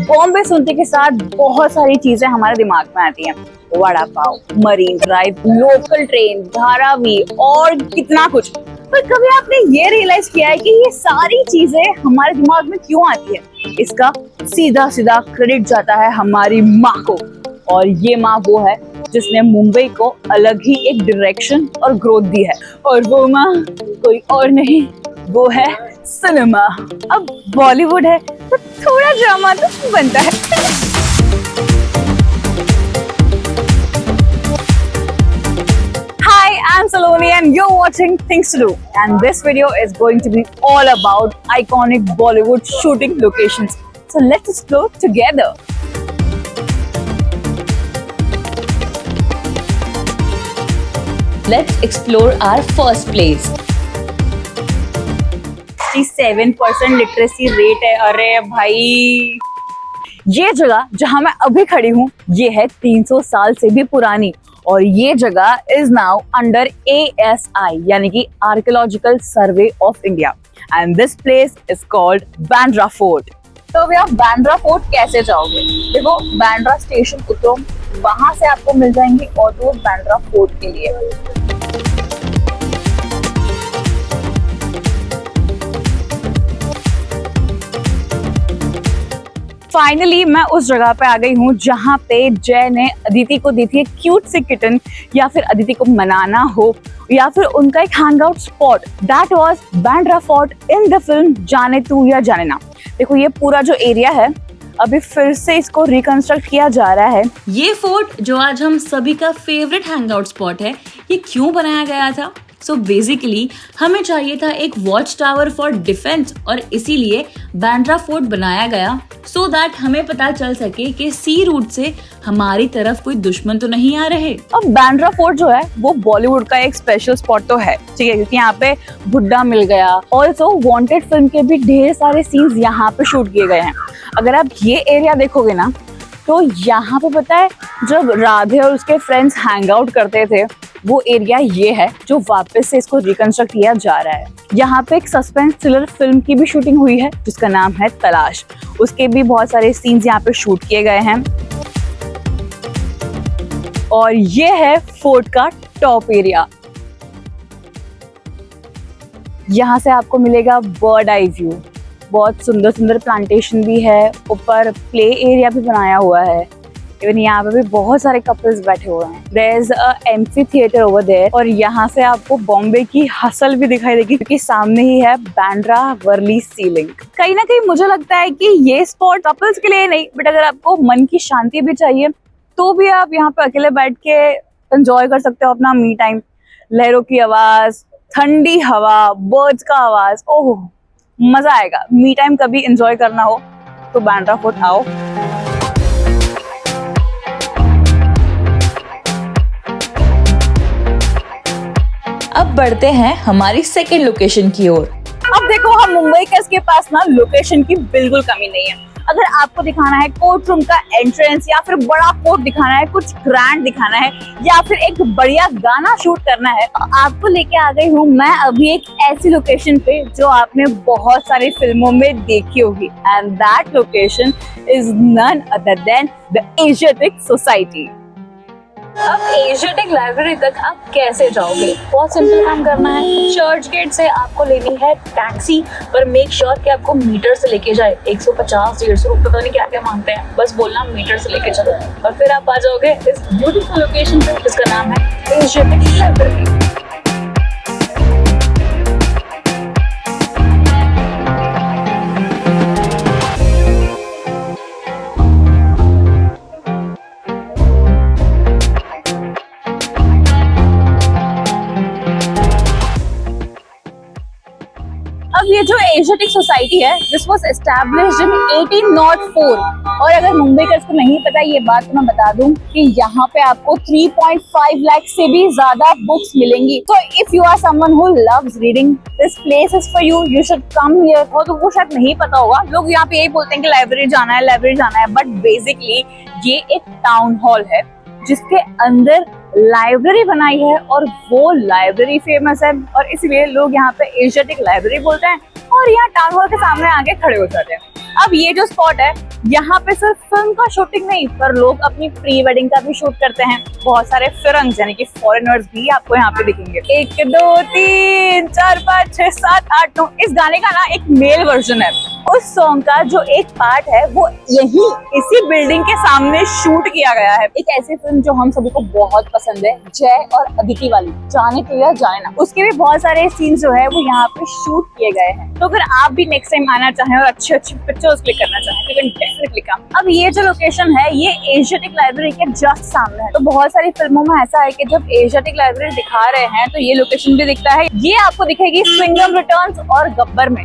बॉम्बे सुनते के साथ बहुत सारी चीजें हमारे दिमाग में आती हैं। Vada pav, Marine Drive, local train, Dharavi और कितना कुछ। पर कभी आपने ये रियलाइज किया है कि ये सारी चीजें हमारे दिमाग में क्यों आती है? इसका सीधा सीधा क्रेडिट जाता है हमारी माँ को। और ये माँ वो है जिसने मुंबई को अलग ही एक डायरेक्शन और ग्रोथ दी है। और वो माँ कोई और नहीं, वो है सिनेमा। अब बॉलीवुड है तो थोड़ा ड्रामा तो बनता है। Hi, I'm Saloni and you're watching Things to Do. And this video is going to be all about iconic Bollywood shooting locations. So let's explore together. Let's explore our first place. 7% literacy rate है। अरे भाई, ये जगह जहां मैं अभी खड़ी हूँ ये है 300 साल से भी पुरानी। और ये जगह इज नाउ अंडर ASI यानी कि archaeological survey of India and this place is called Bandra fort. तो अभी आप बांद्रा फोर्ट कैसे जाओगे? देखो, बांद्रा स्टेशन उतरो, वहां से आपको मिल जाएंगे ऑटो बांद्रा फोर्ट के लिए। फाइनली मैं उस जगह पे आ गई हूँ जहाँ पे जय ने अदिति को दी थी एक क्यूट सी किटन, या फिर अदिति को मनाना हो, या फिर उनका एक hang out spot. That was Bandra fort in the film जाने तू या जाने ना। देखो, ये पूरा जो एरिया है अभी फिर से इसको रिकंस्ट्रक्ट किया जा रहा है। ये फोर्ट जो आज हम सभी का फेवरेट हैंग आउट स्पॉट है, ये क्यों बनाया गया था? सो बेसिकली हमें चाहिए था एक वॉच टावर फॉर डिफेंस और इसीलिए बांद्रा फोर्ट बनाया गया सो दैट हमें पता चल सके कि सी रूट से हमारी तरफ कोई दुश्मन तो नहीं आ रहे। अब बांद्रा फोर्ट जो है वो बॉलीवुड का एक स्पेशल स्पॉट तो है, ठीक है, क्योंकि यहाँ पे बुड्ढा मिल गया। ऑल्सो वांटेड फिल्म के भी ढेर सारे सीन्स यहाँ पे शूट किए गए हैं। अगर आप ये एरिया देखोगे ना तो यहाँ पे पता है जब राधे और उसके फ्रेंड्स हैंग आउट करते थे वो एरिया ये है जो वापस से इसको रिकंस्ट्रक्ट किया जा रहा है। यहाँ पे एक सस्पेंस थ्रिलर फिल्म की भी शूटिंग हुई है जिसका नाम है तलाश। उसके भी बहुत सारे सीन्स यहाँ पे शूट किए गए हैं। और ये है फोर्ट का टॉप एरिया। यहाँ से आपको मिलेगा बर्ड आई व्यू, बहुत सुंदर सुंदर प्लांटेशन भी है, ऊपर प्ले एरिया भी बनाया हुआ है। इवन यहाँ पे भी बहुत सारे कपल्स बैठे हुए हैं। There is a amphitheatre over there. और यहाँ से आपको बॉम्बे की हसल भी दिखाई देगी क्योंकि सामने ही है बांद्रा वर्ली सी लिंक। कहीं ना कहीं मुझे लगता है कि ये स्पॉट कपल्स के लिए नहीं, बट अगर आपको मन की शांति भी चाहिए तो भी आप यहाँ पे अकेले बैठ के एंजॉय कर सकते हो अपना मी टाइम। लहरों की आवाज, ठंडी हवा, बर्ड्स का आवाज, ओह मजा आएगा। मी टाइम कभी एंजॉय करना हो तो बांद्रा फोर्ट आओ। अब बढ़ते हैं हमारी सेकेंड लोकेशन की ओर। अब देखो, हम मुंबई के पास ना लोकेशन की बिल्कुल कमी नहीं है। अगर आपको दिखाना है कोर्ट रूम का एंट्रेंस, या फिर बड़ा कोर्ट दिखाना है, कुछ ग्रैंड दिखाना है, या फिर एक बढ़िया गाना शूट करना है, तो आपको लेके आ गई हूँ मैं अभी एक ऐसी लोकेशन पे जो आपने बहुत सारी फिल्मों में देखी होगी। And that location is none other than the Asiatic Society. अब एशियाटिक लाइब्रेरी तक आप कैसे जाओगे? बहुत सिंपल काम करना है। चर्च गेट से आपको लेनी है टैक्सी, पर मेक श्योर कि आपको मीटर से लेके जाए। 150-150 रुपए पता नहीं क्या क्या मांगते हैं, बस बोलना मीटर से लेके चलो और फिर आप आ जाओगे इस ब्यूटीफुल लोकेशन पे जिसका नाम है एशियाटिक लाइब्रेरी। अब ये जो एशियाटिक सोसाइटी है दिस वाज एस्टैब्लिश्ड इन 1804। और अगर मुंबईकर्स को नहीं पता ये बात तो मैं बता दूं कि यहाँ पे आपको 3.5 लाख से भी ज्यादा बुक्स मिलेंगी। तो if you are someone who loves reading, this place is for you, you should come here. तो वो शायद नहीं पता होगा, लोग यहाँ पे यही बोलते हैं कि लाइब्रेरी जाना है, लाइब्रेरी जाना है, बट बेसिकली ये एक टाउन हॉल है जिसके अंदर लाइब्रेरी बनाई है और वो लाइब्रेरी फेमस है और इसलिए लोग यहाँ पे एशियाटिक लाइब्रेरी बोलते हैं और यहाँ टाउन हॉल के सामने आके खड़े हो जाते हैं। अब ये जो स्पॉट है, यहाँ पे सिर्फ फिल्म का शूटिंग नहीं, पर लोग अपनी प्री वेडिंग का भी शूट करते हैं। बहुत सारे फिरंग्स यानी कि फॉरेनर्स भी आपको यहाँ पे दिखेंगे। 1 2 3 4 5 6 7 8 9 इस गाने का ना एक मेल वर्जन है। उस सॉन्ग का जो एक पार्ट है वो यही इसी बिल्डिंग के सामने शूट किया गया है। एक ऐसी फिल्म जो हम सभी को बहुत पसंद है, जय और अदिति वाली, जाने तो या जाए ना, उसके भी बहुत सारे सीन जो है वो यहाँ पे शूट किए गए हैं। तो अगर आप भी नेक्स्ट टाइम आना चाहें और अच्छी अच्छी पिक्चर्स क्लिक करना चाहें तो डेफिनेटली कम। अब ये जो लोकेशन है ये एशियाटिक लाइब्रेरी के जस्ट सामने है। तो बहुत सारी फिल्मों में ऐसा है कि जब एशियाटिक लाइब्रेरी दिखा रहे हैं तो ये लोकेशन भी दिखता है। ये आपको दिखेगी स्विंगम रिटर्न्स और गब्बर में।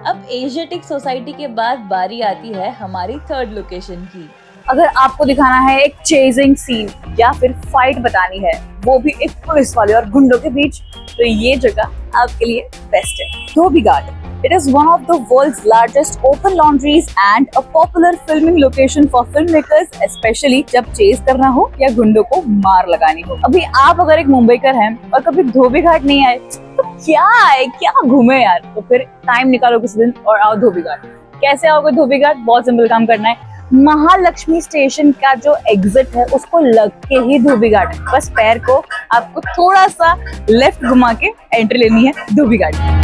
अब एशियाटिक सोसाइटी के बाद बारी आती है हमारी थर्ड लोकेशन की। अगर आपको दिखाना है एक चेजिंग सीन या फिर फाइट बतानी है, वो भी एक पुलिस वाले और गुंडों के बीच, तो ये जगह आपके लिए बेस्ट है। धोबी घाट। It is one of the world's largest open laundries and a popular filming location for filmmakers, especially जब चेज करना हो या गुंडों को मार लगानी हो। अभी आप अगर एक मुंबईकर हैं और कभी धोबी घाट नहीं आए तो क्या है, क्या घूमे यार। तो फिर टाइम निकालो किसी दिन और आओ धोबी घाट। कैसे आओगे धोबी घाट? बहुत सिंपल काम करना है। महालक्ष्मी स्टेशन का जो एग्जिट है उसको लग के ही धोबी घाट है। बस पैर को आपको थोड़ा सा लेफ्ट घुमा के एंट्री लेनी है धोबी घाट।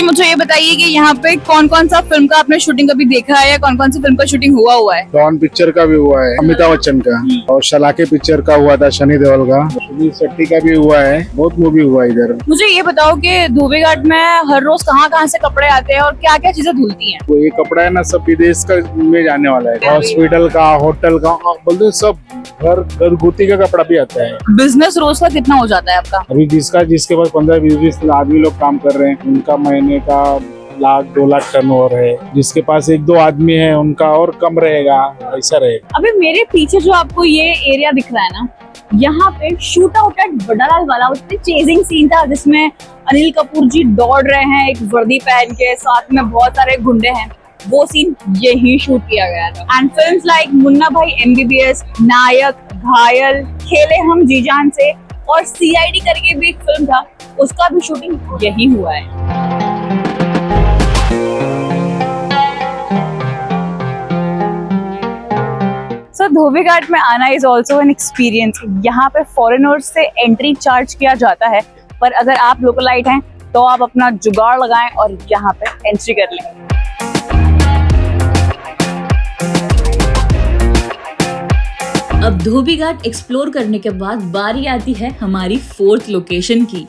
मुझे ये बताइए कि यहाँ पे कौन कौन सा फिल्म का आपने शूटिंग कभी देखा है या कौन कौन सी फिल्म का शूटिंग हुआ है? डॉन पिक्चर का भी हुआ है, अमिताभ बच्चन का, और शलाके पिक्चर का हुआ था शनि देओल का, शेट्टी का भी हुआ है, बहुत मूवी हुआ इधर। मुझे ये बताओ कि धोबी घाट में हर रोज कहाँ से कपड़े आते हैं और क्या क्या चीजें धुलती हैं? वो ये कपड़ा है ना सब विदेश का में जाने वाला है, हॉस्पिटल का, होटल का, बोलते सब घरगुती का कपड़ा भी आता है। बिजनेस रोज का कितना हो जाता है आपका? अभी जिसके पास 15-20 आदमी लोग काम कर रहे हैं उनका महीने का 1-2 लाख टर्नओवर है। जिसके पास 1-2 आदमी है उनका और कम रहेगा, ऐसा रहेगा। अभी मेरे पीछे जो आपको ये एरिया दिख रहा है ना, यहाँ पे शूट आउट एट बड़ालाल वाला उसमें चेजिंग सीन था जिसमें अनिल कपूर जी दौड़ रहे हैं एक वर्दी पहन के, साथ में बहुत सारे गुंडे हैं। वो सीन यही शूट किया गया था। And films like Munna Bhai MBBS, नायक, घायल, खेले हम जी जान से और CID करके भी एक फिल्म था, उसका भी शूटिंग यही हुआ है। So, धोबी घाट में आना इज ऑल्सो एन एक्सपीरियंस। यहाँ पे फॉरेनर्स से एंट्री चार्ज किया जाता है, पर अगर आप लोकलाइट हैं तो आप अपना जुगाड़ लगाएं और यहाँ पे एंट्री कर लें। अब धोबी घाट एक्सप्लोर करने के बाद बारी आती है हमारी फोर्थ लोकेशन की।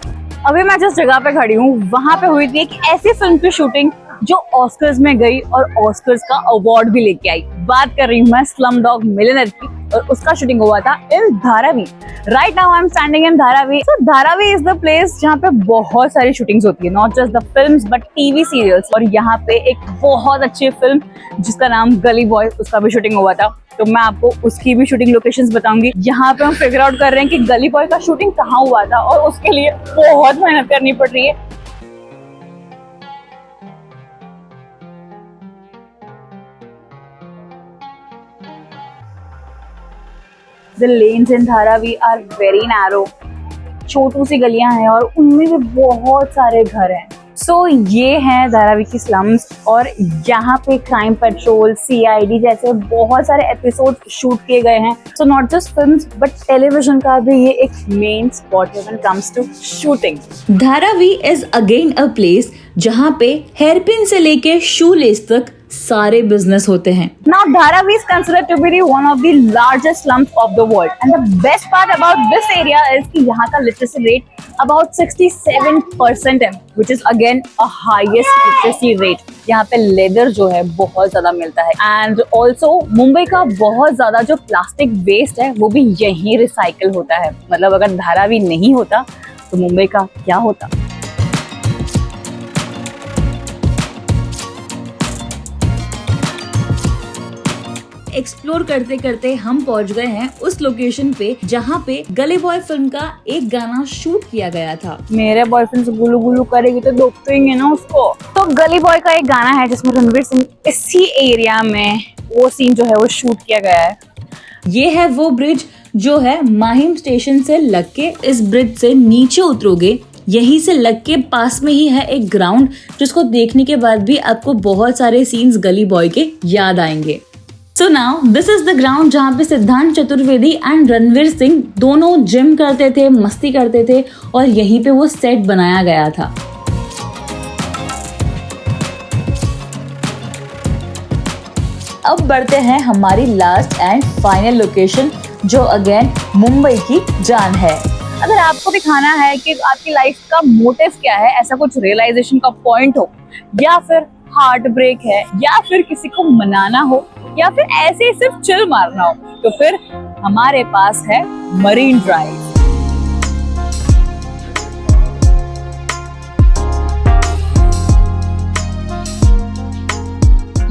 अभी मैं जिस जगह पे खड़ी हूँ वहाँ पे हुई थी एक ऐसी फिल्म की शूटिंग जो ऑस्कर्स में गई और ऑस्कर्स का अवार्ड भी लेके आई। बात कर रही हूँ मैं स्लम डॉग मिलियनेयर की, और उसका शूटिंग हुआ था in Dharavi. Right now I am standing in Dharavi. So Dharavi is the place जहाँ पे बहुत सारी शूटिंग्स होती है, not just the films but TV serials. और यहाँ पे एक बहुत अच्छी फिल्म जिसका नाम गली बॉय, उसका भी शूटिंग हुआ था। तो मैं आपको उसकी भी शूटिंग लोकेशंस बताऊंगी। यहाँ पे हम फिगर आउट कर रहे हैं कि गली बॉय का शूटिंग कहाँ हुआ था और उसके लिए बहुत मेहनत करनी पड़ रही है। The lanes in Dharavi are very narrow. छोटू सी गलियां हैं और उनमें भी बहुत सारे घर हैं। ये हैं धारावी की स्लम्स और यहाँ पे क्राइम पेट्रोल, CID जैसे बहुत सारे एपिसोड शूट किए गए हैं। So not just films but television का भी ये एक मेन स्पॉट है when it comes to shooting. Dharavi is again a place जहाँ पे हेयरपिन से लेके शू लेस तक सारे बिजनेस होते हैं। Now Dharavi is considered to be the one of the largest slums of the world, and the best part about this area is कि यहाँ का literacy rate about 67% है, which is again a highest literacy rate. यहाँ पे leather जो है बहुत ज्यादा मिलता है, and also मुंबई का बहुत ज्यादा जो प्लास्टिक वेस्ट है वो भी यहीं रिसाइकल होता है। मतलब अगर धारावी नहीं होता तो मुंबई का क्या होता। एक्सप्लोर करते करते हम पहुंच गए हैं उस लोकेशन पे जहाँ पे गली बॉय फिल्म का एक गाना शूट किया गया था। मेरे बॉयफ्रेंड से गुलू गुलू करेगी तो दोपटेंगे ना उसको। तो गली बॉय का एक गाना है जिसमें रणवीर सिंह इसी एरिया में वो सीन जो है वो शूट किया गया है। ये है वो ब्रिज जो है माहिम स्टेशन से लग के, इस ब्रिज से नीचे उतरोगे, यहीं से लग के पास में ही है एक ग्राउंड जिसको देखने के बाद भी आपको बहुत सारे सीन्स गली बॉय के याद आएंगे। So now this is the ground जहाँ पे सिद्धांत चतुर्वेदी एंड रणवीर सिंह दोनों जिम करते थे, मस्ती करते थे और यहीं पे वो सेट बनाया गया था। अब बढ़ते हैं हमारी लास्ट एंड फाइनल लोकेशन जो अगेन मुंबई की जान है। अगर आपको दिखाना है कि आपकी लाइफ का मोटिव क्या है, ऐसा कुछ रियलाइजेशन का पॉइंट हो, या फिर हार्ट ब्रेक है, या फिर किसी को मनाना हो, या फिर ऐसे ही सिर्फ चिल मारना हो, तो फिर हमारे पास है मरीन ड्राइव।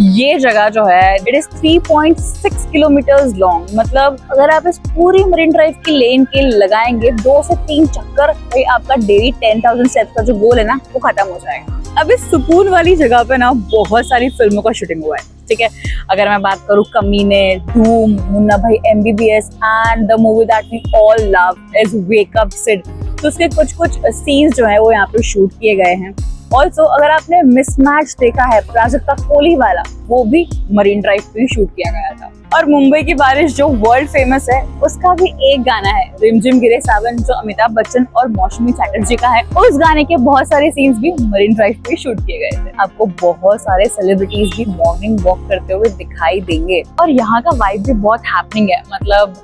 ये जगह जो है इट इज 3.6 किलोमीटर्स लॉन्ग। मतलब अगर आप इस पूरी मरीन ड्राइव की लेन के लगाएंगे 2 से 3 चक्कर, भाई आपका डेली 10,000 स्टेप्स का जो गोल है ना वो खत्म हो जाएगा। अब इस सुकून वाली जगह पे ना बहुत सारी फिल्मों का शूटिंग हुआ है, ठीक है। अगर मैं बात करूँ कमीने, धूम, Munna Bhai MBBS and the movie that we all love is wake up Sid, तो उसके कुछ सीन्स जो है वो यहाँ पे शूट किए गए हैं। ऑल्सो अगर आपने मिसमैच देखा है प्राजक्ता कोहली वाला, वो भी मरीन ड्राइव पे शूट किया गया था। और मुंबई की बारिश जो वर्ल्ड फेमस है उसका भी एक गाना है रिमझिम गिरे सावन, जो अमिताभ बच्चन और मौसमी चैटर्जी का है। उस गाने के बहुत सारे सीन्स भी मरीन ड्राइव पे शूट किए गए थे। आपको बहुत सारे सेलिब्रिटीज भी मॉर्निंग वॉक करते हुए दिखाई देंगे और यहाँ का वाइब भी बहुत हैपनिंग है। मतलब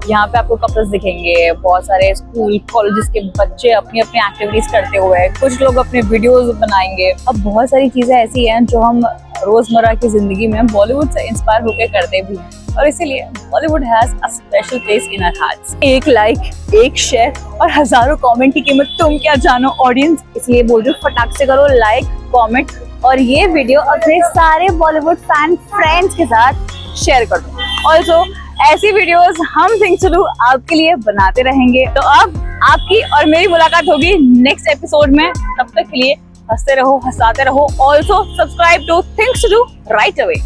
यहाँ पे आपको कपल्स दिखेंगे, बहुत सारे स्कूल कॉलेजेस के बच्चे अपनी अपनी एक्टिविटीज करते हुए, कुछ लोग अपने वीडियोस बनाएंगे। अब बहुत सारी चीजें ऐसी हैं जो हम रोजमर्रा की जिंदगी में बॉलीवुड से इंस्पायर होकर करते भी हैं और इसीलिए Bollywood has a special place in our hearts. एक लाइक, एक शेयर और हजारों कमेंट की कीमत तुम क्या जानो ऑडियंस, इसलिए बोल रही हूँ फटाक से करो लाइक, कमेंट और ये वीडियो अपने सारे बॉलीवुड फैन फ्रेंड्स के साथ शेयर कर दो। ऑल्सो ऐसी वीडियोस हम थिंग्स टू डू आपके लिए बनाते रहेंगे। तो अब आपकी और मेरी मुलाकात होगी नेक्स्ट एपिसोड में। तब तक के लिए हंसते रहो, हंसाते रहो। Also subscribe to things to do right away.